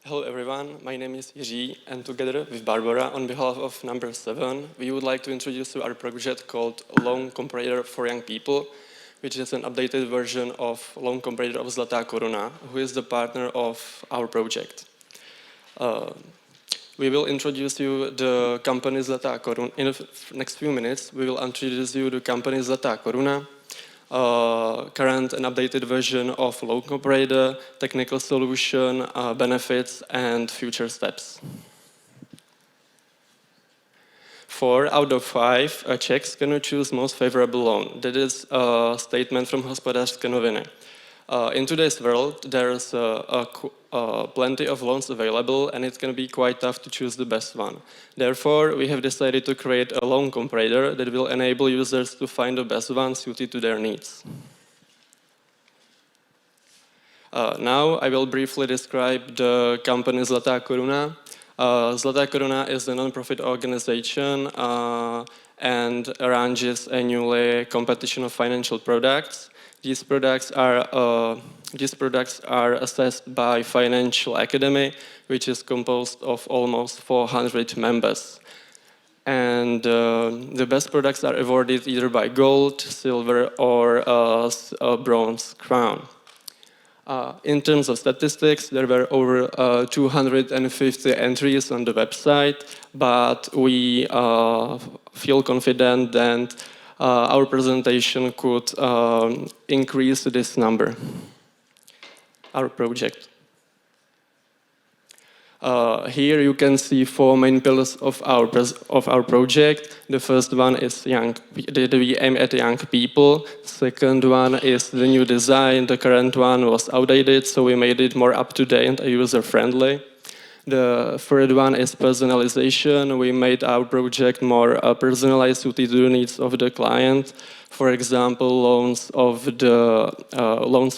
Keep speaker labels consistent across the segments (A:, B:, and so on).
A: Hello everyone, my name is Jiří, and together with Barbara, on behalf of number 7, we would like to introduce you our project called Loan Comparator for Young People, which is an updated version of Loan Comparator of Zlatakoruna, who is the partner of our project. We will introduce you the company Zlatakoruna. In the next few minutes, we will introduce you the company Zlatakoruna, current and updated version of loan comparator, technical solution, benefits, and future steps. 4 out of 5 Czechs can choose most favorable loan. That is a statement from Hospodářské noviny. In today's world, there's plenty of loans available, and it's going to be quite tough to choose the best one. Therefore, we have decided to create a loan comparator that will enable users to find the best one suited to their needs. Now, I will briefly describe the company Zlatakoruna. Zlatakoruna is a non-profit organization and arranges annually competition of financial products. These products are assessed by Financial Academy, which is composed of almost 400 members. And the best products are awarded either by gold, silver, or a bronze crown. In terms of statistics, there were over 250 entries on the website, but we feel confident that our presentation could increase this number, our project. Here you can see 4 main pillars of our project. The first one is we aim at young people. Second one is the new design. The current one was outdated, so we made it more up-to-date and user-friendly. The third one is personalization. We made our project more personalized, suited to the needs of the client. For example, loans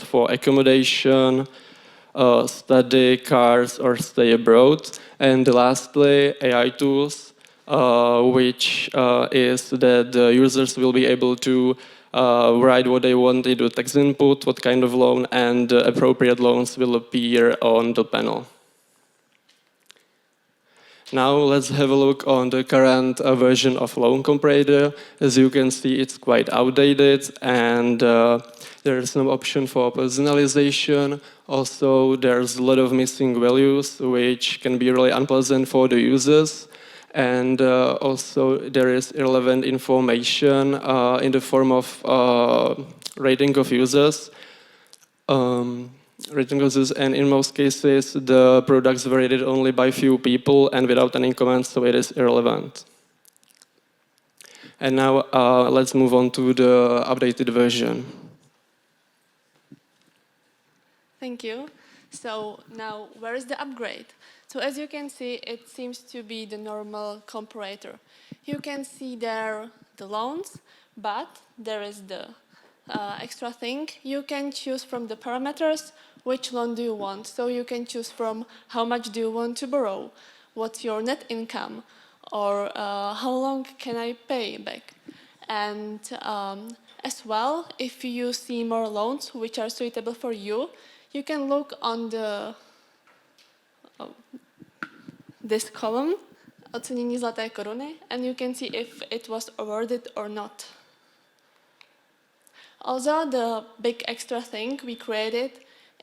A: for accommodation, study, cars, or stay abroad. And lastly, AI tools, which is that the users will be able to write what they want into text input, what kind of loan, and appropriate loans will appear on the panel. Now let's have a look on the current version of Loan Comparator. As you can see, it's quite outdated, and there is no option for personalization. Also, there's a lot of missing values, which can be really unpleasant for the users. And also, there is irrelevant information in the form of rating of users. And in most cases, the products were rated only by few people and without any comments, so it is irrelevant. And now let's move on to the updated version.
B: Thank you. So now, where is the upgrade? So as you can see, it seems to be the normal comparator. You can see there the loans, but there is the extra thing. You can choose from the parameters which loan do you want. So you can choose from how much do you want to borrow, what's your net income, or how long can I pay back. And as well, if you see more loans which are suitable for you, you can look on the this column, ocenění Zlaté koruny, and you can see if it was awarded or not. Also, the big extra thing we created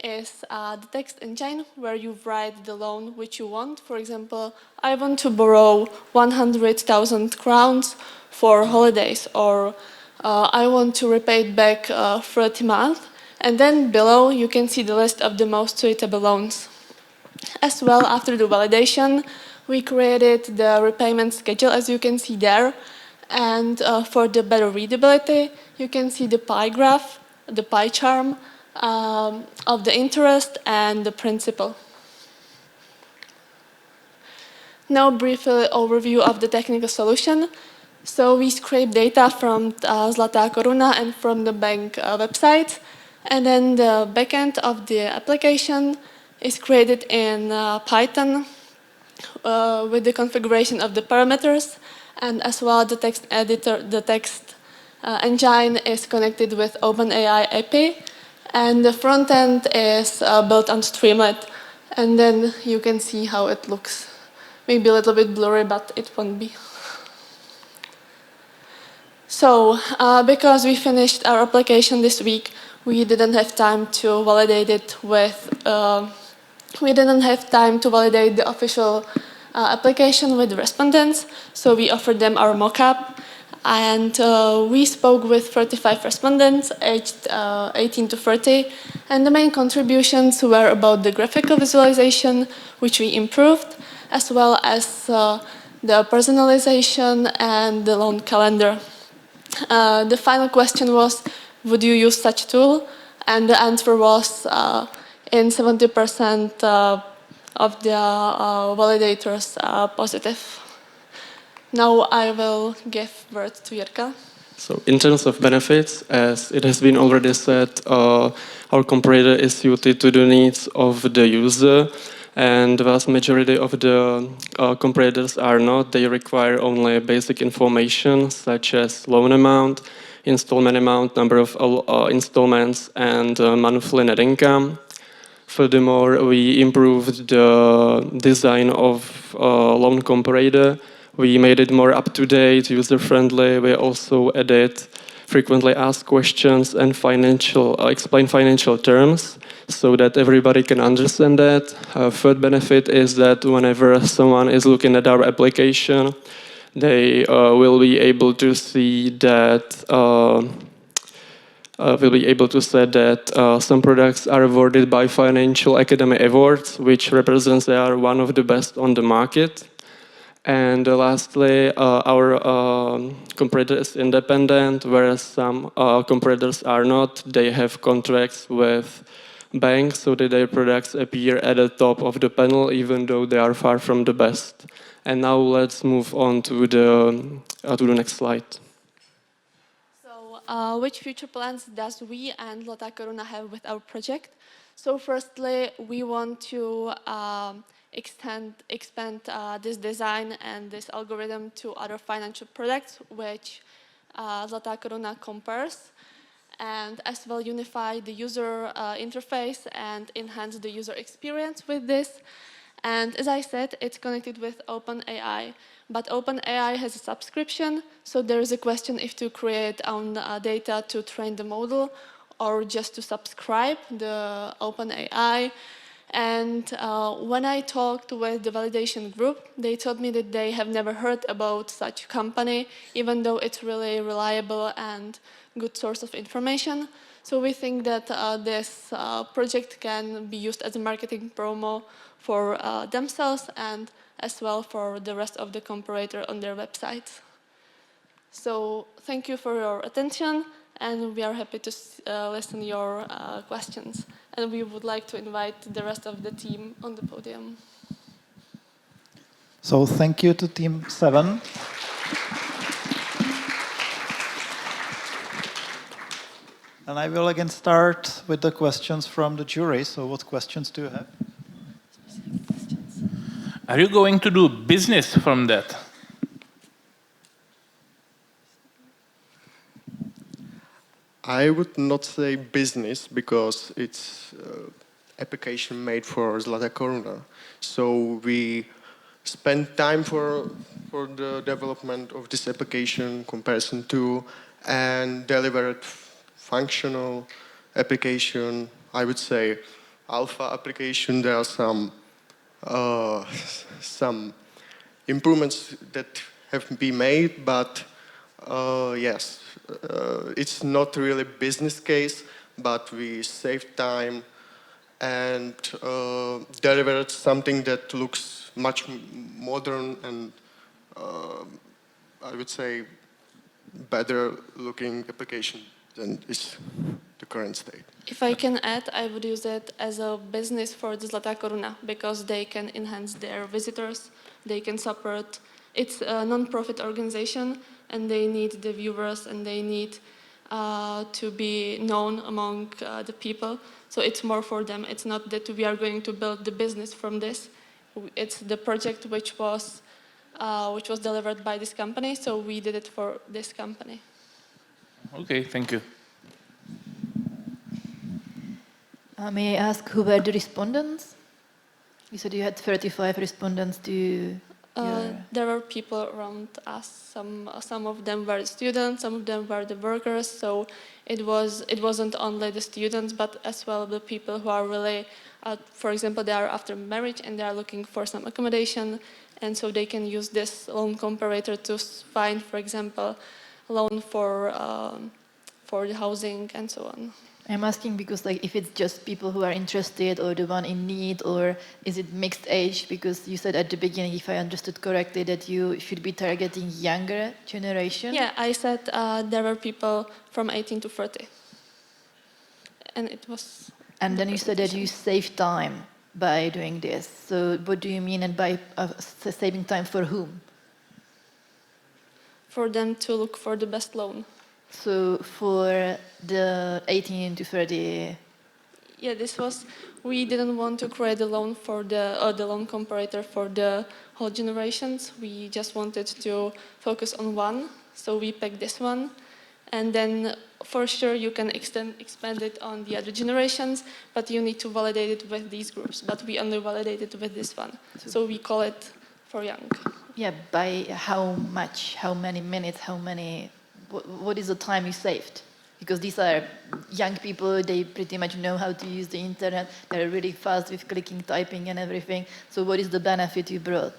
B: is the text engine where you write the loan which you want. For example, I want to borrow 100,000 crowns for holidays, or I want to repay it back 30 months. And then below you can see the list of the most suitable loans. As well, after the validation, we created the repayment schedule, as you can see there. And for the better readability, you can see the pie graph, the pie chart of the interest and the principal. Now, briefly overview of the technical solution. So we scrape data from Zlatakoruna and from the bank website, and then the backend of the application is created in Python with the configuration of the parameters, and as well the text editor, the text engine is connected with OpenAI API, and the front end is built on Streamlit And then you can see how it looks. Maybe a little bit blurry, but it won't be. So, because we finished our application this week, we didn't have time to validate it with. We didn't have time to validate the official application with the respondents, so we offered them our mock-up. And we spoke with 35 respondents aged 18 to 30, and the main contributions were about the graphical visualization, which we improved, as well as the personalization and the loan calendar. The final question was, would you use such tool? And the answer was in 70% of the validators positive. Now I will give word to Jirka.
A: So in terms of benefits, as it has been already said, our comparator is suited to the needs of the user, and the vast majority of the comparators are not. They require only basic information such as loan amount, installment amount, number of installments, and monthly net income. Furthermore, we improved the design of loan comparator. We made it more up-to-date, user-friendly. We also added frequently asked questions and explain financial terms so that everybody can understand that. Third benefit is that whenever someone is looking at our application, they will be able to see that we'll be able to say that some products are awarded by Financial Academy Awards, which represents they are one of the best on the market. And lastly, our comparator is independent, whereas some comparators are not. They have contracts with banks so that their products appear at the top of the panel, even though they are far from the best. And now let's move on to the next slide.
B: So, which future plans does we and Zlatakoruna have with our project? So, firstly, we want to expand this design and this algorithm to other financial products, which Zlatakoruna compares, and as well unify the user interface and enhance the user experience with this. And as I said, it's connected with OpenAI. But OpenAI has a subscription, so there is a question if to create own data to train the model or just to subscribe the OpenAI. And when I talked with the validation group, they told me that they have never heard about such company, even though it's really reliable and good source of information. So we think that this project can be used as a marketing promo for themselves and as well for the rest of the comparator on their website. So thank you for your attention, and we are happy to listen to your questions. And we would like to invite the rest of the team on the podium.
C: So thank you to Team 7. And I will again start with the questions from the jury. So what questions do you have?
D: Are you going to do business from that?
E: I would not say business because it's application made for Zlatakoruna. So we spend time for the development of this application, comparison to, and delivered functional application. I would say alpha application. There are some improvements that have been made, but yes, it's not really business case, but we saved time and delivered something that looks much modern and I would say better looking application than is the current state.
B: If I can add, I would use it as a business for the Zlatakoruna because they can enhance their visitors, they can support. It's a non-profit organization and they need the viewers and they need to be known among the people. So it's more for them. It's not that we are going to build the business from this. It's the project which was delivered by this company, so we did it for this company.
D: Okay, thank you.
F: May I ask who were the respondents? You said you had 35 respondents to your...
B: There were people around us. Some of them were students, some of them were the workers. So it wasn't only the students, but as well the people who are really, for example, they are after marriage and they are looking for some accommodation, and so they can use this loan comparator to find, for example, loan for the housing and so on.
F: I'm asking because like if it's just people who are interested or the one in need, or is it mixed age? Because you said at the beginning, if I understood correctly, that you should be targeting younger generation.
B: Yeah, I said there were people from 18 to 30. And it was...
F: And then you said that you save time by doing this. So what do you mean and by saving time for whom?
B: For them to look for the best loan.
F: So for the 18 to 30...
B: Yeah, we didn't want to create a loan for the loan comparator for the whole generations. We just wanted to focus on one, so we picked this one. And then for sure you can expand it on the other generations, but you need to validate it with these groups. But we only validate it with this one. So we call it for young.
F: Yeah, by how much, how many minutes, what is the time you saved? Because these are young people, they pretty much know how to use the internet, they're really fast with clicking, typing and everything. So what is the benefit you brought?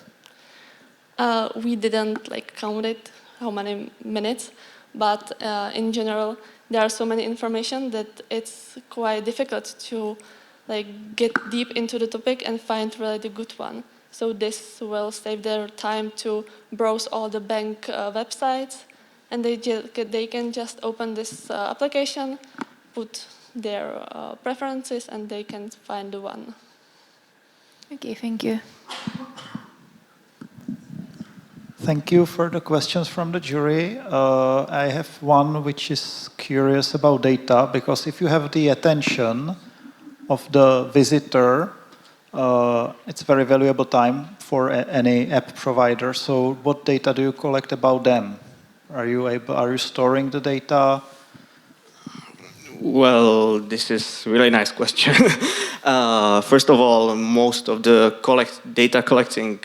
B: We didn't count it, how many minutes, but in general, there are so many information that it's quite difficult to get deep into the topic and find really the good one. So this will save their time to browse all the bank websites, and they can just open this application, put their preferences, and they can find the one.
F: Okay, thank you.
C: Thank you for the questions from the jury. I have one which is curious about data, because if you have the attention of the visitor, it's very valuable time for any app provider. So what data do you collect about them? Are you storing the data?
G: Well, this is a really nice question. First of all, most of the data collecting,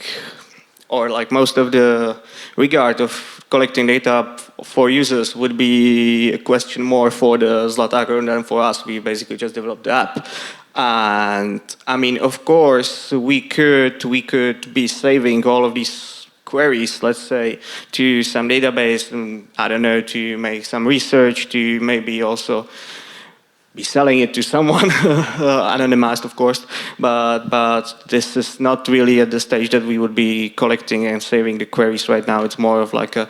G: or most of the regard of collecting data for users would be a question more for the Zlatakoruna than for us. We basically just developed the app. And I mean, of course, we could be saving all of these queries, let's say, to some database, and I don't know, to make some research, to maybe also be selling it to someone, anonymized, of course, but this is not really at the stage that we would be collecting and saving the queries right now. It's more of like a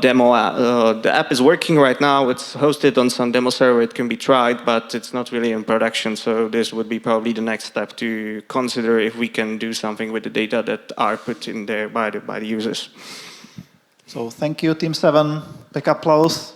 G: demo. The app is working right now. It's hosted on some demo server. It can be tried, but it's not really in production. So this would be probably the next step to consider if we can do something with the data that are put in there by the users.
C: So thank you, Team 7. Big applause.